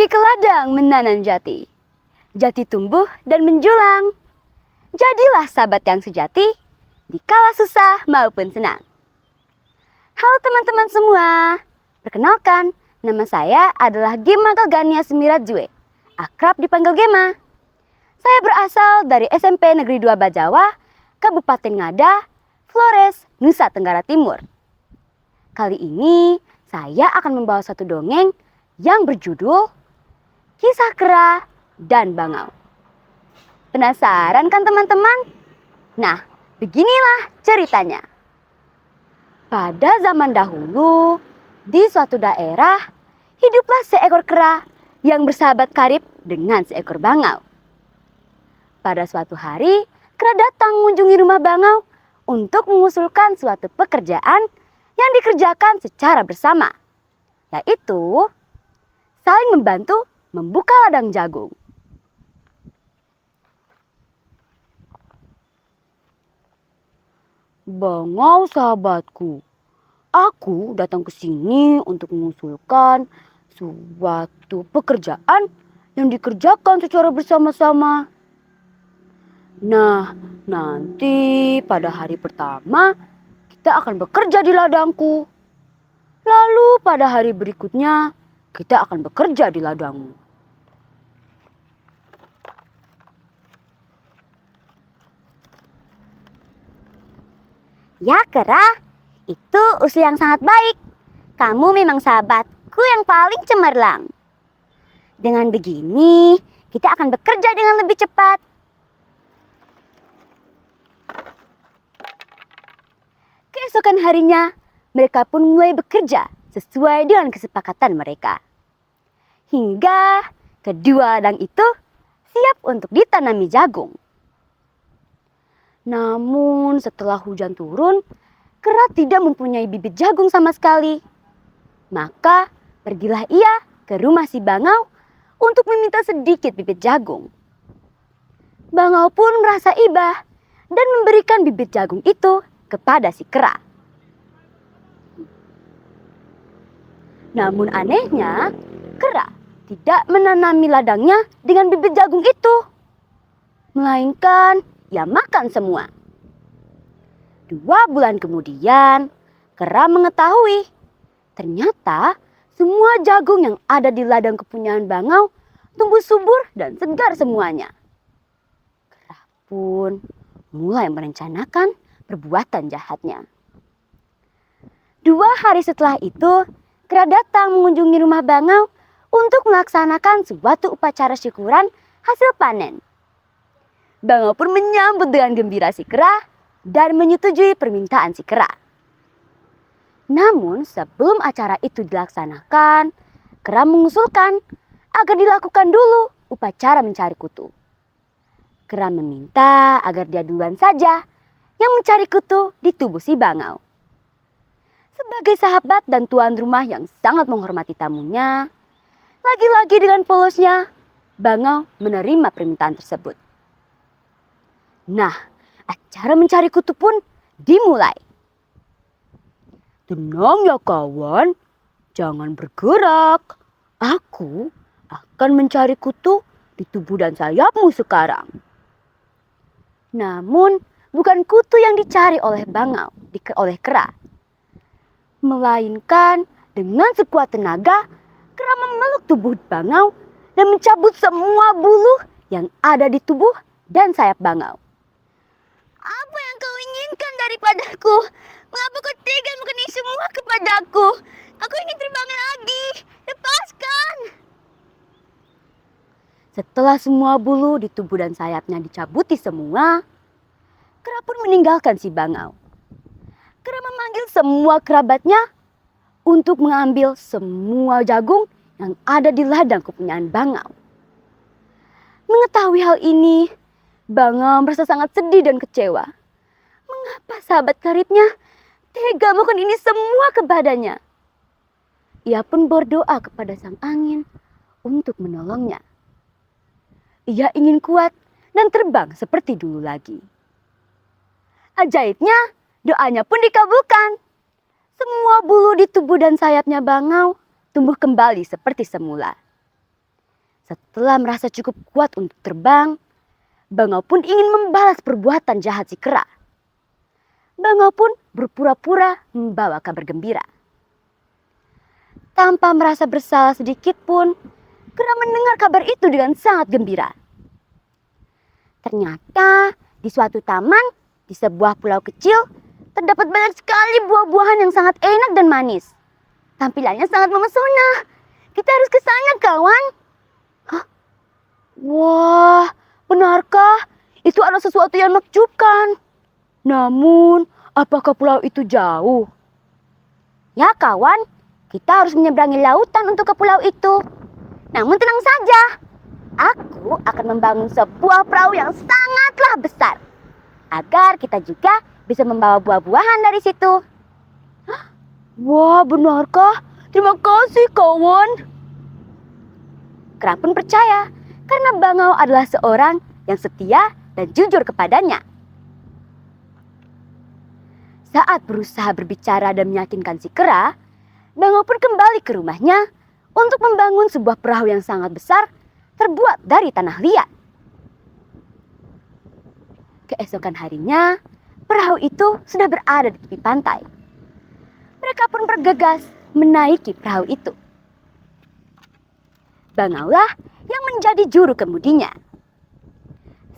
ke ladang menanam jati. Jati tumbuh dan menjulang. Jadilah sahabat yang sejati di kala susah maupun senang. Halo teman-teman semua. Perkenalkan, nama saya adalah Gema Galgania Semirazue. Akrab dipanggil Gema. Saya berasal dari SMP Negeri 2 Bajawa, Kabupaten Ngada, Flores, Nusa Tenggara Timur. Kali ini saya akan membawa satu dongeng yang berjudul Kisah Kera dan Bangau. Penasaran kan teman-teman? Nah, beginilah ceritanya. Pada zaman dahulu, di suatu daerah, hiduplah seekor kera yang bersahabat karib dengan seekor bangau. Pada suatu hari, kera datang mengunjungi rumah bangau untuk mengusulkan suatu pekerjaan yang dikerjakan secara bersama, yaitu saling membantu membuka ladang jagung. Bangau sahabatku, aku datang ke sini untuk mengusulkan suatu pekerjaan yang dikerjakan secara bersama-sama. Nah, nanti pada hari pertama kita akan bekerja di ladangku. Lalu pada hari berikutnya kita akan bekerja di ladangmu. Ya kera, itu usul yang sangat baik. Kamu memang sahabatku yang paling cemerlang. Dengan begini, kita akan bekerja dengan lebih cepat. Keesokan harinya, mereka pun mulai bekerja sesuai dengan kesepakatan mereka. Hingga kedua ladang itu siap untuk ditanami jagung. Namun setelah hujan turun, kera tidak mempunyai bibit jagung sama sekali. Maka pergilah ia ke rumah si bangau untuk meminta sedikit bibit jagung. Bangau pun merasa iba dan memberikan bibit jagung itu kepada si kera. Namun anehnya, kera tidak menanami ladangnya dengan bibit jagung itu. Melainkan ia makan semua. 2 bulan kemudian, kera mengetahui ternyata semua jagung yang ada di ladang kepunyaan bangau tumbuh subur dan segar semuanya. Kera pun mulai merencanakan perbuatan jahatnya. 2 hari setelah itu, kera datang mengunjungi rumah bangau untuk melaksanakan suatu upacara syukuran hasil panen. Bangau pun menyambut dengan gembira si kera dan menyetujui permintaan si kera. Namun sebelum acara itu dilaksanakan, kera mengusulkan agar dilakukan dulu upacara mencari kutu. Kera meminta agar dia duluan saja yang mencari kutu di tubuh si bangau. Sebagai sahabat dan tuan rumah yang sangat menghormati tamunya, lagi-lagi dengan polosnya, bangau menerima permintaan tersebut. Nah, acara mencari kutu pun dimulai. Tenang ya kawan, jangan bergerak. Aku akan mencari kutu di tubuh dan sayapmu sekarang. Namun, bukan kutu yang dicari oleh bangau, oleh kera. Melainkan dengan sekuat tenaga, kera memeluk tubuh bangau dan mencabut semua bulu yang ada di tubuh dan sayap bangau. Apa yang kau inginkan daripadaku? Mengapa kau tega melakukan ini semua kepadaku? Aku ingin terbang lagi. Lepaskan. Setelah semua bulu di tubuh dan sayapnya dicabuti semua, kera pun meninggalkan si bangau. Kera memanggil semua kerabatnya untuk mengambil semua jagung yang ada di ladang kepunyaan bangau. Mengetahui hal ini, bangau merasa sangat sedih dan kecewa. Mengapa sahabat karibnya tega melakukan ini semua kepadanya? Ia pun berdoa kepada sang angin untuk menolongnya. Ia ingin kuat dan terbang seperti dulu lagi. Ajaibnya, doanya pun dikabulkan. Semua bulu di tubuh dan sayapnya bangau tumbuh kembali seperti semula. Setelah merasa cukup kuat untuk terbang, bangau pun ingin membalas perbuatan jahat si kera. Bangau pun berpura-pura membawa kabar gembira. Tanpa merasa bersalah sedikit pun, kera mendengar kabar itu dengan sangat gembira. Ternyata di suatu taman, di sebuah pulau kecil, terdapat banyak sekali buah-buahan yang sangat enak dan manis. Tampilannya sangat memesona. Kita harus ke sana, kawan. Hah? Wah, benarkah? Itu adalah sesuatu yang menakjubkan. Namun, apakah pulau itu jauh? Ya, kawan. Kita harus menyeberangi lautan untuk ke pulau itu. Namun tenang saja. Aku akan membangun sebuah perahu yang sangatlah besar. Agar kita juga bisa membawa buah-buahan dari situ. Wah, benarkah? Terima kasih, kawan. Kera pun percaya karena bangau adalah seorang yang setia dan jujur kepadanya. Saat berusaha berbicara dan meyakinkan si kera, bangau pun kembali ke rumahnya untuk membangun sebuah perahu yang sangat besar terbuat dari tanah liat. Keesokan harinya, perahu itu sudah berada di tepi pantai. Mereka pun bergegas menaiki perahu itu. Bangaulah yang menjadi juru kemudinya.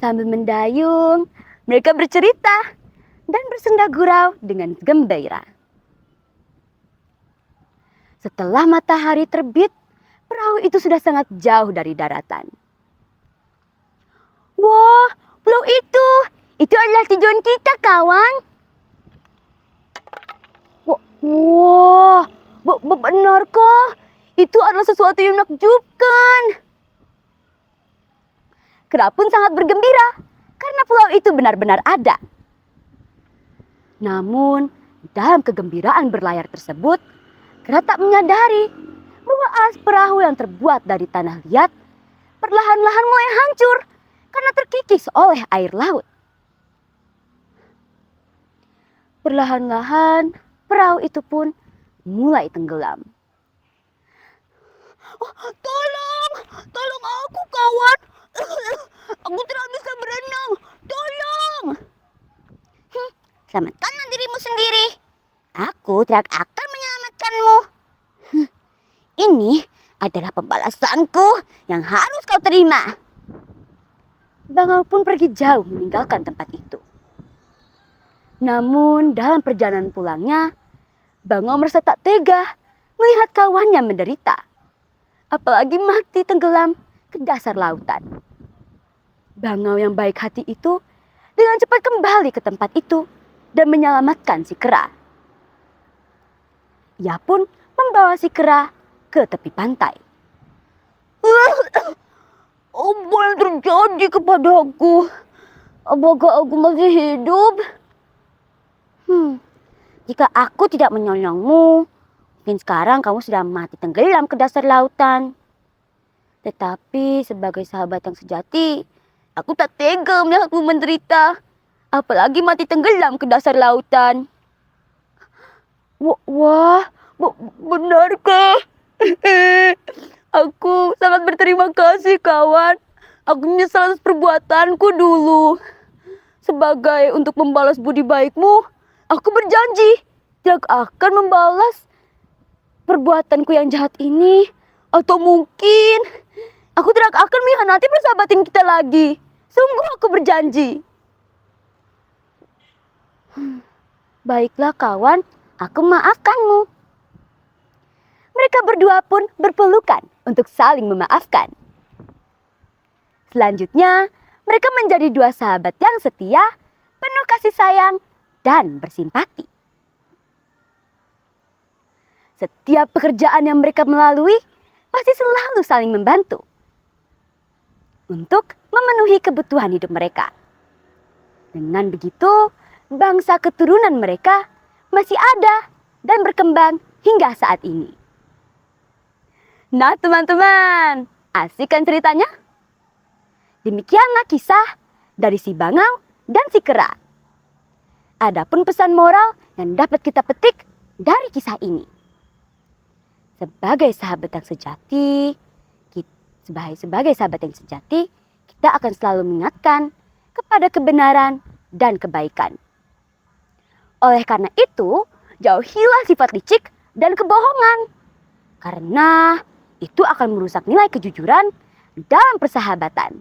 Sambil mendayung, mereka bercerita dan bersenda gurau dengan gembira. Setelah matahari terbit, perahu itu sudah sangat jauh dari daratan. Wah, pulau itu adalah tujuan kita, kawan. Wah, benarkah? Itu adalah sesuatu yang menakjubkan. Kera pun sangat bergembira karena pulau itu benar-benar ada. Namun, dalam kegembiraan berlayar tersebut, kera tak menyadari bahwa alas perahu yang terbuat dari tanah liat perlahan-lahan mulai hancur karena terkikis oleh air laut. Perlahan-lahan, perahu itu pun mulai tenggelam. Oh, tolong aku, kawan. Aku tidak bisa berenang. Tolong. Selamatkanlah dirimu sendiri. Aku tidak akan menyelamatkanmu. Ini adalah pembalasanku yang harus kau terima. Bangau pun pergi jauh meninggalkan tempat itu. Namun dalam perjalanan pulangnya, Bangau merasa tak tega melihat kawannya menderita. Apalagi mati tenggelam ke dasar lautan. Bangau yang baik hati itu dengan cepat kembali ke tempat itu dan menyelamatkan si kera. Ia pun membawa si kera ke tepi pantai. Apa yang terjadi kepadaku? Apakah aku masih hidup? Jika aku tidak menolongmu, mungkin sekarang kamu sudah mati tenggelam ke dasar lautan. Tetapi sebagai sahabat yang sejati, aku tak tega melihatmu menderita. Apalagi mati tenggelam ke dasar lautan. Wah, benarkah? Aku sangat berterima kasih, kawan. Aku menyesal atas perbuatanku dulu. Sebagai untuk membalas budi baikmu, aku berjanji tidak akan membalas perbuatanku yang jahat ini. Atau mungkin aku tidak akan mengkhianati persahabatan kita lagi. Sungguh aku berjanji. Baiklah kawan, aku maafkanmu. Mereka berdua pun berpelukan untuk saling memaafkan. Selanjutnya, mereka menjadi dua sahabat yang setia, penuh kasih sayang, dan bersimpati. Setiap pekerjaan yang mereka melalui pasti selalu saling membantu untuk memenuhi kebutuhan hidup mereka. Dengan begitu, bangsa keturunan mereka masih ada dan berkembang hingga saat ini. Nah teman-teman, asik kan ceritanya? Demikianlah kisah dari si bangau dan si kera. Adapun pesan moral yang dapat kita petik dari kisah ini. Sebagai sahabat yang sejati, Sebagai sahabat yang sejati, kita akan selalu mengingatkan kepada kebenaran dan kebaikan. Oleh karena itu, jauhilah sifat licik dan kebohongan. Karena itu akan merusak nilai kejujuran dalam persahabatan.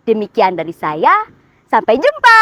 Demikian dari saya, sampai jumpa.